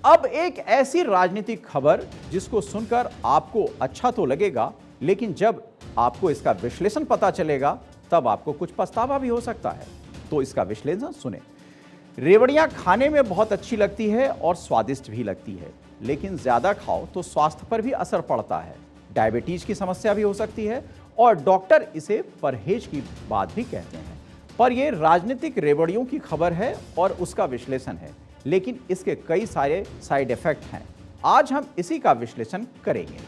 अब एक ऐसी राजनीतिक खबर जिसको सुनकर आपको अच्छा तो लगेगा, लेकिन जब आपको इसका विश्लेषण पता चलेगा तब आपको कुछ पछतावा भी हो सकता है। तो इसका विश्लेषण सुने। रेवड़ियां खाने में बहुत अच्छी लगती है और स्वादिष्ट भी लगती है, लेकिन ज्यादा खाओ तो स्वास्थ्य पर भी असर पड़ता है। डायबिटीज की समस्या भी हो सकती है और डॉक्टर इसे परहेज की बात भी कहते हैं। पर यह राजनीतिक रेवड़ियों की खबर है और उसका विश्लेषण है, लेकिन इसके कई सारे साइड इफेक्ट हैं। आज हम इसी का विश्लेषण करेंगे।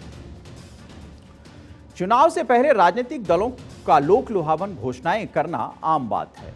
चुनाव से पहले राजनीतिक दलों का लोक लुभावन घोषणाएं करना आम बात है,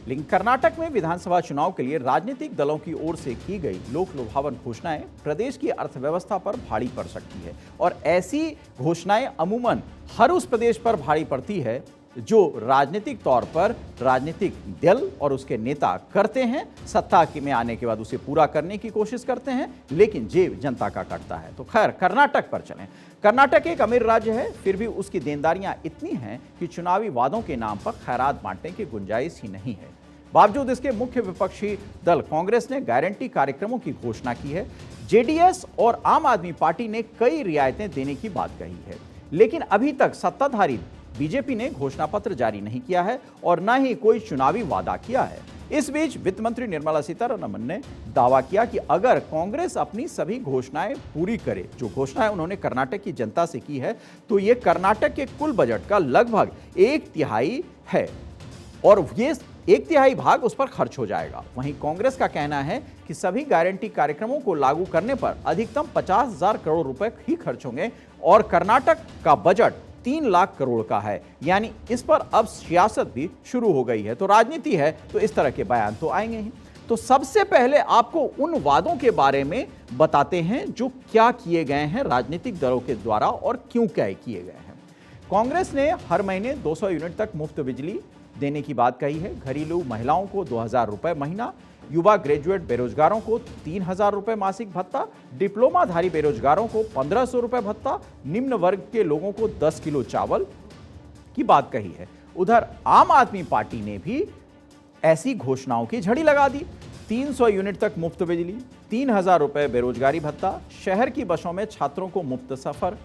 लेकिन कर्नाटक में विधानसभा चुनाव के लिए राजनीतिक दलों की ओर से की गई लोक लुभावन घोषणाएं प्रदेश की अर्थव्यवस्था पर भारी पड़ सकती है। और ऐसी घोषणाएं अमूमन हर उस प्रदेश पर भारी पड़ती है जो राजनीतिक तौर पर राजनीतिक दल और उसके नेता करते हैं, सत्ता में आने के बाद उसे पूरा करने की कोशिश करते हैं, लेकिन जेब जनता का कटता है। तो खैर, कर्नाटक पर चलें। कर्नाटक एक अमीर राज्य है, फिर भी उसकी देनदारियां इतनी हैं कि चुनावी वादों के नाम पर खैरात बांटने की गुंजाइश ही नहीं है। बावजूद इसके मुख्य विपक्षी दल कांग्रेस ने गारंटी कार्यक्रमों की घोषणा की है। जेडीएस और आम आदमी पार्टी ने कई रियायतें देने की बात कही है, लेकिन अभी तक सत्ताधारी बीजेपी ने घोषणा पत्र जारी नहीं किया है और न ही कोई चुनावी वादा किया है। इस बीच वित्त मंत्री निर्मला सीतारमण ने दावा किया कि अगर कांग्रेस अपनी सभी घोषणाएं पूरी करे, जो घोषणाएं उन्होंने कर्नाटक की जनता से की है, तो ये कर्नाटक के कुल बजट का लगभग 1/3 है और ये 1/3 भाग उस पर खर्च हो जाएगा। वहीं कांग्रेस का कहना है कि सभी गारंटी कार्यक्रमों को लागू करने पर अधिकतम 50,000 करोड़ रुपए ही खर्च होंगे और कर्नाटक का बजट 3 लाख करोड़ का है, यानी इस पर अब सियासत भी शुरू हो गई है। तो राजनीति है तो इस तरह के बयान तो आएंगे ही। तो सबसे पहले आपको उन वादों के बारे में बताते हैं जो क्या किए गए हैं राजनीतिक दलों के द्वारा और क्यों क्या किए गए हैं। कांग्रेस ने हर महीने 200 यूनिट तक मुफ्त बिजली देने की बात कही है। घरेलू महिलाओं को 2,000 रुपए महीना, युवा ग्रेजुएट बेरोजगारों को 3,000 रुपए मासिक भत्ता, डिप्लोमाधारी बेरोजगारों को 1,500 रुपए भत्ता, निम्न वर्ग के लोगों को 10 किलो चावल की बात कही है। उधर आम आदमी पार्टी ने भी ऐसी घोषणाओं की झड़ी लगा दी। 300 यूनिट तक मुफ्त बिजली, 3,000 रुपए बेरोजगारी भत्ता, शहर की बसों में छात्रों को मुफ्त सफर।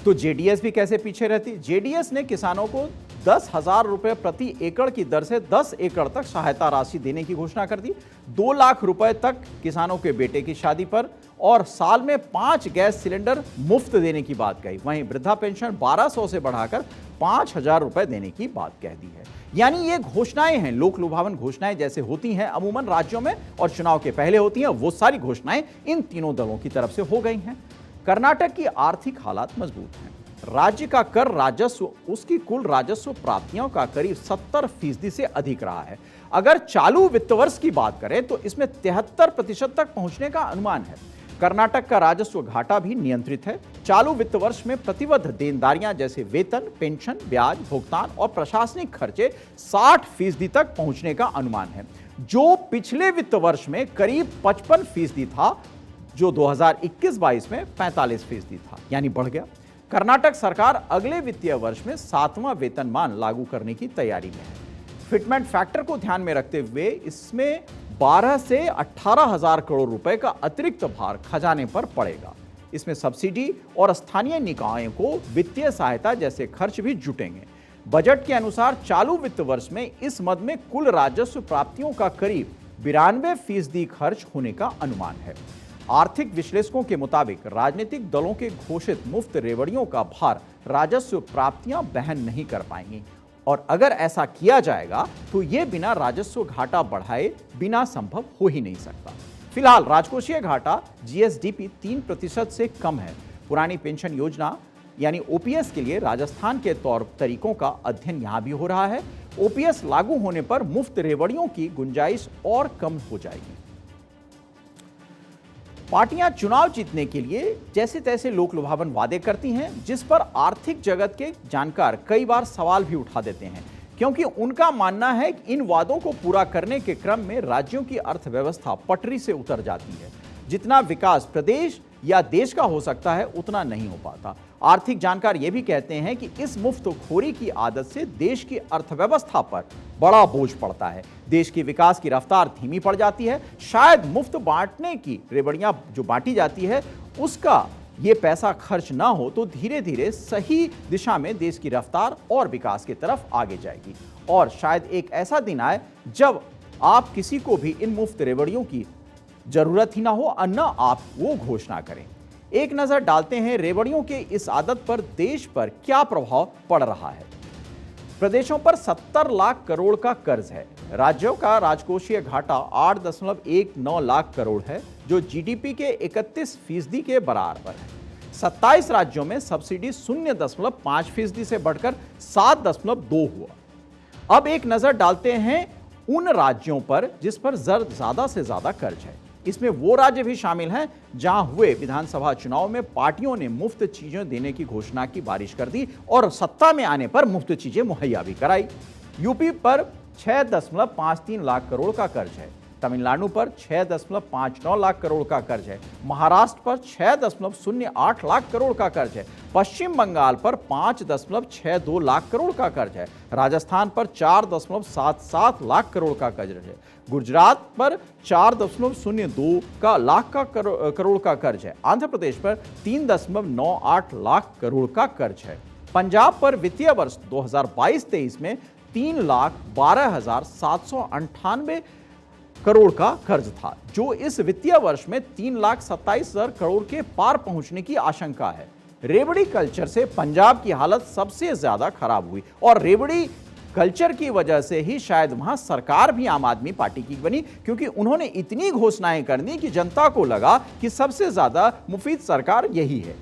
तो जेडीएस भी कैसे पीछे रहती। जेडीएस ने किसानों को 10,000 रुपए प्रति एकड़ की दर से 10 एकड़ तक सहायता राशि देने की घोषणा कर दी। 2 लाख रुपए तक किसानों के बेटे की शादी पर और साल में 5 गैस सिलेंडर मुफ्त देने की बात कही। वहीं वृद्धा पेंशन 1,200 से बढ़ाकर 5,000 रुपए देने की बात कह दी है। यानी ये घोषणाएं हैं, लोक लुभावन घोषणाएं जैसे होती हैं अमूमन राज्यों में और चुनाव के पहले होती हैं, वो सारी घोषणाएं इन तीनों दलों की तरफ से हो गई हैं। कर्नाटक की आर्थिक हालात मजबूत हैं। राज्य का कर राजस्व उसकी कुल राजस्व प्राप्तियों का करीब 70% से अधिक रहा है। अगर चालू वित्त वर्ष की बात करें तो इसमें 73% तक पहुंचने का अनुमान है। कर्नाटक का राजस्व घाटा भी नियंत्रित है। चालू वित्त वर्ष में प्रतिबद्ध देनदारियां जैसे वेतन, पेंशन, ब्याज भुगतान और प्रशासनिक खर्चे 60% तक पहुंचने का अनुमान है, जो पिछले वित्त वर्ष में करीब 55% था, जो 2021-22 में 45% था, यानी बढ़ गया। कर्नाटक सरकार अगले वित्तीय वर्ष में 7वां वेतनमान लागू करने की तैयारी में है। फिटमेंट फैक्टर को ध्यान में रखते हुए इसमें 12 से 18,000 करोड़ रुपए का अतिरिक्त भार खजाने पर पड़ेगा। इसमें सब्सिडी और स्थानीय निकायों को वित्तीय सहायता जैसे खर्च भी जुटेंगे। बजट के अनुसार चालू वित्त वर्ष में इस मद में कुल राजस्व प्राप्तियों का करीब 92% खर्च होने का अनुमान है। आर्थिक विश्लेषकों के मुताबिक राजनीतिक दलों के घोषित मुफ्त रेवड़ियों का भार राजस्व प्राप्तियां वहन नहीं कर पाएंगी और अगर ऐसा किया जाएगा तो यह बिना राजस्व घाटा बढ़ाए बिना संभव हो ही नहीं सकता। फिलहाल राजकोषीय घाटा जीएसडीपी 3% से कम है। पुरानी पेंशन योजना यानी ओपीएस के लिए राजस्थान के तौर तरीकों का अध्ययन यहां भी हो रहा है। ओपीएस लागू होने पर मुफ्त रेवड़ियों की गुंजाइश और कम हो जाएगी। पार्टियां चुनाव जीतने के लिए जैसे तैसे लोक लुभावन वादे करती हैं, जिस पर आर्थिक जगत के जानकार कई बार सवाल भी उठा देते हैं, क्योंकि उनका मानना है कि इन वादों को पूरा करने के क्रम में राज्यों की अर्थव्यवस्था पटरी से उतर जाती है। जितना विकास प्रदेश या देश का हो सकता है उतना नहीं हो पाता आर्थिक जानकार यह भी कहते हैं कि इस मुफ्तखोरी की आदत से देश की अर्थव्यवस्था पर बड़ा बोझ पड़ता है। देश की विकास की रफ्तार धीमी पड़ जाती है। शायद मुफ्त बांटने की रेवड़ियां जो बांटी जाती है उसका ये पैसा खर्च ना हो तो धीरे धीरे सही दिशा में देश की रफ्तार और विकास की तरफ आगे जाएगी। और शायद एक ऐसा दिन आए जब आप किसी को भी इन मुफ्त रेवड़ियों की जरूरत ही ना हो और न आप वो घोषणा करें। एक नजर डालते हैं रेवड़ियों के इस आदत पर देश पर क्या प्रभाव पड़ रहा है। प्रदेशों पर 70 लाख करोड़ का कर्ज है। राज्यों का राजकोषीय घाटा 8.19 लाख करोड़ है, जो जीडीपी के 31% के बराबर है। 27 राज्यों में सब्सिडी 0.5% से बढ़कर 7.2 हुआ। अब एक नजर डालते हैं उन राज्यों पर जिस पर ज्यादा से ज्यादा कर्ज है। इसमें वो राज्य भी शामिल हैं जहां हुए विधानसभा चुनाव में पार्टियों ने मुफ्त चीजें देने की घोषणा की बारिश कर दी और सत्ता में आने पर मुफ्त चीजें मुहैया भी कराई। यूपी पर 6.53 लाख करोड़ का कर्ज है। तमिलनाडु पर 6.59 लाख करोड़ का कर्ज है। महाराष्ट्र पर 6.08 लाख करोड़ का कर्ज है। पश्चिम बंगाल पर 5.62 लाख करोड़ का कर्ज है। राजस्थान पर 4.77 लाख करोड़ का कर्ज है। गुजरात पर 4.02 लाख करोड़ का कर्ज है। आंध्र प्रदेश पर 3.98 लाख करोड़ का कर्ज है। पंजाब पर वित्तीय वर्ष 2022-23 में 3,12,798 करोड़ का कर्ज था, जो इस वित्तीय वर्ष में 3,27,000 करोड़ के पार पहुंचने की आशंका है। रेवड़ी कल्चर से पंजाब की हालत सबसे ज्यादा खराब हुई और रेवड़ी कल्चर की वजह से ही शायद वहां सरकार भी आम आदमी पार्टी की बनी, क्योंकि उन्होंने इतनी घोषणाएं कर दी कि जनता को लगा कि सबसे ज्यादा मुफीद सरकार यही है।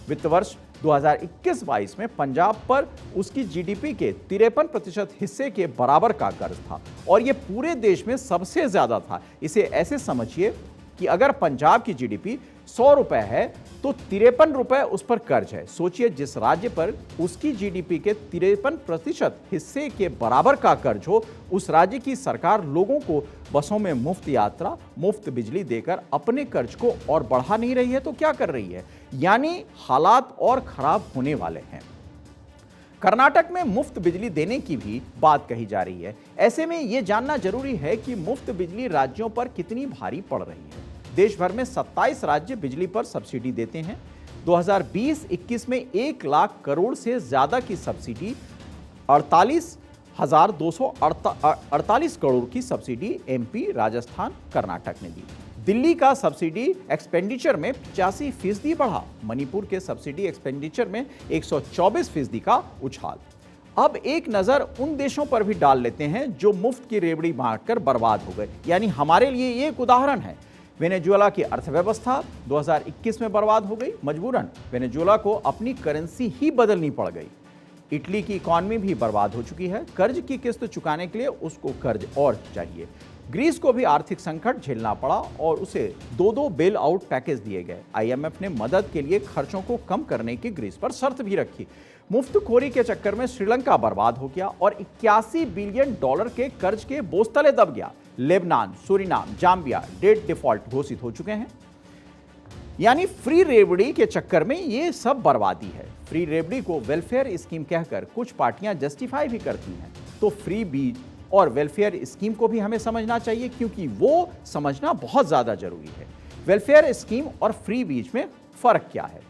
वित्त वर्ष 2021-22 में पंजाब पर उसकी जीडीपी के 53% हिस्से के बराबर का कर्ज था और यह पूरे देश में सबसे ज्यादा था। इसे ऐसे समझिए कि अगर पंजाब की जीडीपी 100 रुपए है तो 53 रुपए उस पर कर्ज है। सोचिए, जिस राज्य पर उसकी जीडीपी के 53% हिस्से के बराबर का कर्ज हो, उस राज्य की सरकार लोगों को बसों में मुफ्त यात्रा, मुफ्त बिजली देकर अपने कर्ज को और बढ़ा नहीं रही है तो क्या कर रही है? यानी हालात और खराब होने वाले हैं। कर्नाटक में मुफ्त बिजली देने की भी बात कही जा रही है। ऐसे में यह जानना जरूरी है कि मुफ्त बिजली राज्यों पर कितनी भारी पड़ रही है। देश भर में 27 राज्य बिजली पर सब्सिडी देते हैं। 2020-21 में 1 लाख करोड़ से ज्यादा की सब्सिडी 48,248 करोड़ की सब्सिडी एमपी, राजस्थान, कर्नाटक ने दी। दिल्ली का सब्सिडी एक्सपेंडिचर में 85% बढ़ा। मणिपुर के सब्सिडी एक्सपेंडिचर में 124% का उछाल। अब एक नजर उन देशों पर भी डाल लेते हैं जो मुफ्त की रेवड़ी बांटकर बर्बाद हो गए। यानी हमारे लिए ये एक उदाहरण है। वेनेजुएला की अर्थव्यवस्था 2021 में बर्बाद हो गई। मजबूरन वेनेजुएला को अपनी करेंसी ही बदलनी पड़ गई। इटली की इकॉनमी भी बर्बाद हो चुकी है। कर्ज की किस्त चुकाने के लिए उसको कर्ज और चाहिए। ग्रीस को भी आर्थिक संकट झेलना पड़ा और उसे 2 बेल आउट पैकेज दिए गए। आईएमएफ ने मदद के लिए खर्चों को कम करने की ग्रीस पर शर्त भी रखी। मुफ्तखोरी के चक्कर में श्रीलंका बर्बाद हो गया और 81 बिलियन डॉलर के कर्ज के बोझ तले दब गया। Lebanon, Suriname, Zambia debt default घोषित हो चुके हैं। यानी फ्री रेवड़ी के चक्कर में ये सब बर्बादी है। फ्री रेवड़ी को वेलफेयर स्कीम कहकर कुछ पार्टियां जस्टिफाई भी करती हैं। तो फ्री बीज और वेलफेयर स्कीम को भी हमें समझना चाहिए, क्योंकि वो समझना बहुत ज्यादा जरूरी है। वेलफेयर स्कीम और फ्री बीज में फर्क क्या है?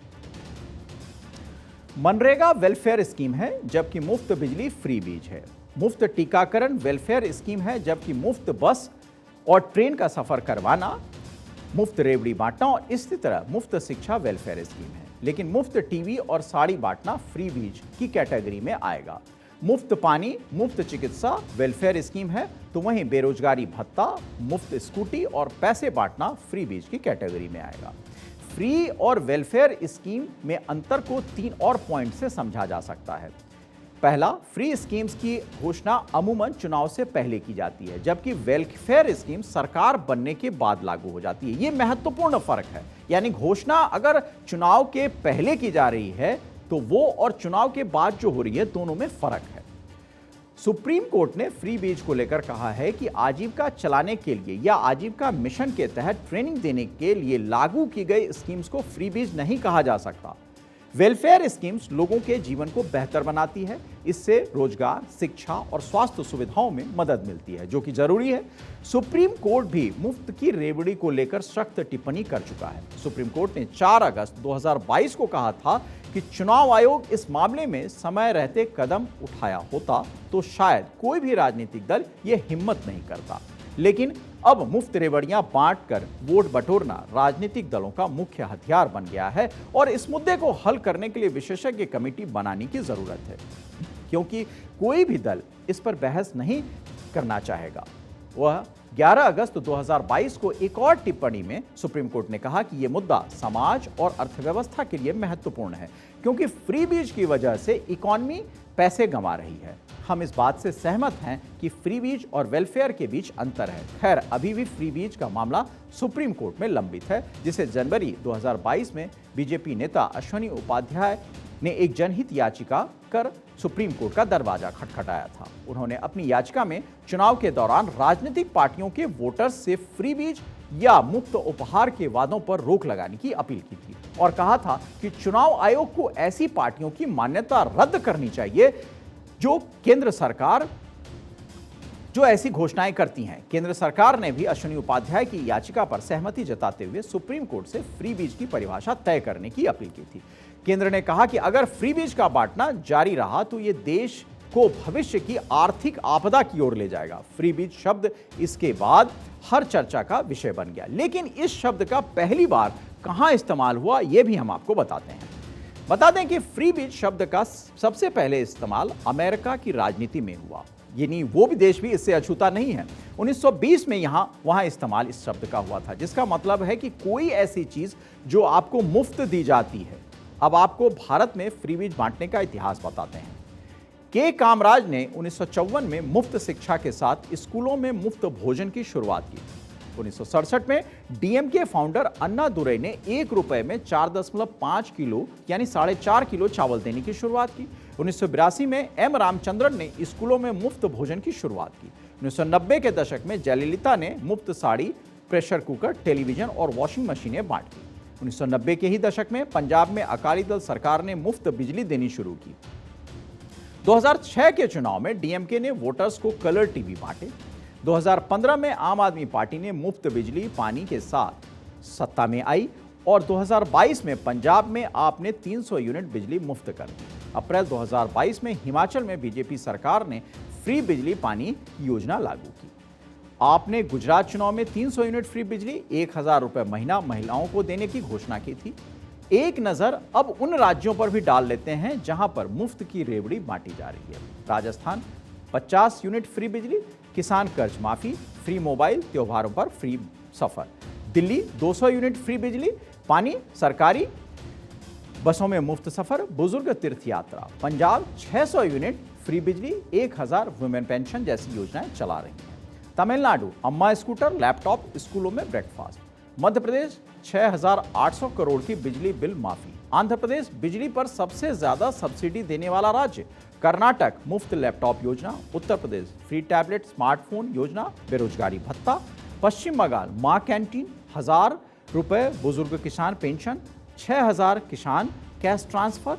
मनरेगा वेलफेयर स्कीम है, जबकि मुफ्त बिजली फ्री बीज है। मुफ्त टीकाकरण वेलफेयर स्कीम है, जबकि मुफ्त बस और ट्रेन का सफर करवाना, मुफ्त रेवड़ी बांटना और इसी तरह मुफ्त शिक्षा वेलफेयर स्कीम है। लेकिन मुफ्त टीवी और साड़ी बांटना फ्री बीज की कैटेगरी में आएगा। मुफ्त पानी, मुफ्त चिकित्सा वेलफेयर स्कीम है, तो वहीं बेरोजगारी भत्ता, मुफ्त स्कूटी और पैसे बांटना फ्री बीज की कैटेगरी में आएगा। फ्री और वेलफेयर स्कीम में अंतर को 3 और पॉइंट से समझा जा सकता है। पहला, फ्री स्कीम्स की घोषणा अमूमन चुनाव से पहले की जाती है, जबकि वेलफेयर स्कीम सरकार बनने के बाद लागू हो जाती है। यह महत्वपूर्ण फर्क है। यानी घोषणा अगर चुनाव के पहले की जा रही है तो वो और चुनाव के बाद जो हो रही है, दोनों में फर्क है। सुप्रीम कोर्ट ने फ्री बीज को लेकर कहा है कि आजीविका चलाने के लिए या आजीविका मिशन के तहत ट्रेनिंग देने के लिए लागू की गई स्कीम्स को फ्री बीज नहीं कहा जा सकता। वेलफेयर स्कीम्स लोगों के जीवन को बेहतर बनाती है। इससे रोजगार, शिक्षा और स्वास्थ्य सुविधाओं में मदद मिलती है, जो कि जरूरी है। सुप्रीम कोर्ट भी मुफ्त की रेवड़ी को लेकर सख्त टिप्पणी कर चुका है। सुप्रीम कोर्ट ने 4 अगस्त 2022 को कहा था कि चुनाव आयोग इस मामले में समय रहते कदम उठाया होता तो शायद कोई भी राजनीतिक दल ये हिम्मत नहीं करता। लेकिन अब मुफ्त रेवड़ियां बांटकर वोट बटोरना राजनीतिक दलों का मुख्य हथियार बन गया है और इस मुद्दे को हल करने के लिए विशेषज्ञ कमेटी बनाने की जरूरत है, क्योंकि कोई भी दल इस पर बहस नहीं करना चाहेगा। वह 11 अगस्त 2022 को एक और टिप्पणी में सुप्रीम कोर्ट ने कहा कि यह मुद्दा समाज और अर्थव्यवस्था के लिए महत्वपूर्ण है, क्योंकि फ्री बीज की वजह से इकॉनमी पैसे गंवा रही है। हम इस बात से सहमत हैं कि फ्री बीज और वेलफेयर के बीच अंतर है। खैर, अभी भी फ्री बीज का मामला सुप्रीम कोर्ट में लंबित है, जिसे जनवरी 2022 में बीजेपी नेता अश्विनी उपाध्याय ने एक जनहित याचिका कर सुप्रीम कोर्ट का दरवाजा खटखटाया था। उन्होंने अपनी याचिका में चुनाव के दौरान राजनीतिक पार्टियों के वोटर्स से फ्री बीज या मुफ्त उपहार के वादों पर रोक लगाने की अपील की थी और कहा था कि चुनाव आयोग को ऐसी पार्टियों की मान्यता रद्द करनी चाहिए जो ऐसी घोषणाएं करती हैं। केंद्र सरकार ने भी अश्विनी उपाध्याय की याचिका पर सहमति जताते हुए सुप्रीम कोर्ट से फ्री बीज की परिभाषा तय करने की अपील की थी। केंद्र ने कहा कि अगर फ्री बीज का बांटना जारी रहा तो ये देश को भविष्य की आर्थिक आपदा की ओर ले जाएगा। फ्री बीज शब्द इसके बाद हर चर्चा का विषय बन गया, लेकिन इस शब्द का पहली बार कहां इस्तेमाल हुआ यह भी हम आपको बताते हैं। बता दें कि फ्री बीज शब्द का सबसे पहले इस्तेमाल अमेरिका की राजनीति में हुआ, यानी वो भी देश भी इससे अछूता नहीं है। 1920 में वहां इस्तेमाल इस शब्द का हुआ था, जिसका मतलब है कि कोई ऐसी चीज जो आपको मुफ्त दी जाती है। अब आपको भारत में फ्री बीज बांटने का इतिहास बताते हैं। के कामराज ने 1954 में मुफ्त शिक्षा के साथ स्कूलों में मुफ्त भोजन की शुरुआत की। 1967 में डीएमके फाउंडर अन्ना दुरई ने 1 रुपए में 4.5 किलो यानी 4.5 किलो चावल देने की शुरुआत की। 1982 में एम रामचंद्रन ने स्कूलों में मुफ्त भोजन की शुरुआत की। 1990 के दशक में जयललिता ने मुफ्त साड़ी, प्रेशर कुकर, टेलीविजन और वॉशिंग मशीनें बांटी। 1990 के ही दशक में पंजाब में अकाली दल सरकार ने मुफ्त बिजली देनी शुरू की। 2006 के चुनाव में डीएमके ने वोटर्स को कलर टीवी बांटे। 2015 में आम आदमी पार्टी ने मुफ्त बिजली पानी के साथ सत्ता में आई और 2022 में पंजाब में आपने 300 यूनिट बिजली मुफ्त कर दी। अप्रैल 2022 में हिमाचल में बीजेपी सरकार ने फ्री बिजली पानी की योजना लागू की। आपने गुजरात चुनाव में 300 यूनिट फ्री बिजली 1000 रुपए महीना महिलाओं को देने की घोषणा की थी। एक नजर अब उन राज्यों पर भी डाल लेते हैं जहां पर मुफ्त की रेवड़ी बांटी जा रही है। राजस्थान 50 यूनिट फ्री बिजली, किसान कर्ज माफी, फ्री मोबाइल, त्योहारों पर फ्री सफर। दिल्ली 200 यूनिट फ्री बिजली, पानी, सरकारी बसों में मुफ्त सफर, बुजुर्ग तीर्थ यात्रा। पंजाब 600 यूनिट फ्री बिजली, 1000 वुमेन पेंशन जैसी योजनाएं चला रही हैं। तमिलनाडु अम्मा स्कूटर, लैपटॉप, स्कूलों में ब्रेकफास्ट। मध्य प्रदेश 6800 करोड़ की बिजली बिल माफी। आंध्र प्रदेश बिजली पर सबसे ज्यादा सब्सिडी देने वाला राज्य। कर्नाटक मुफ्त लैपटॉप योजना। Uttar Pradesh free tablet smartphone योजना, बेरोजगारी भत्ता। पश्चिम बंगाल मां कैंटीन, 1000 रुपए बुजुर्ग किसान पेंशन, 6000 किसान कैश ट्रांसफर।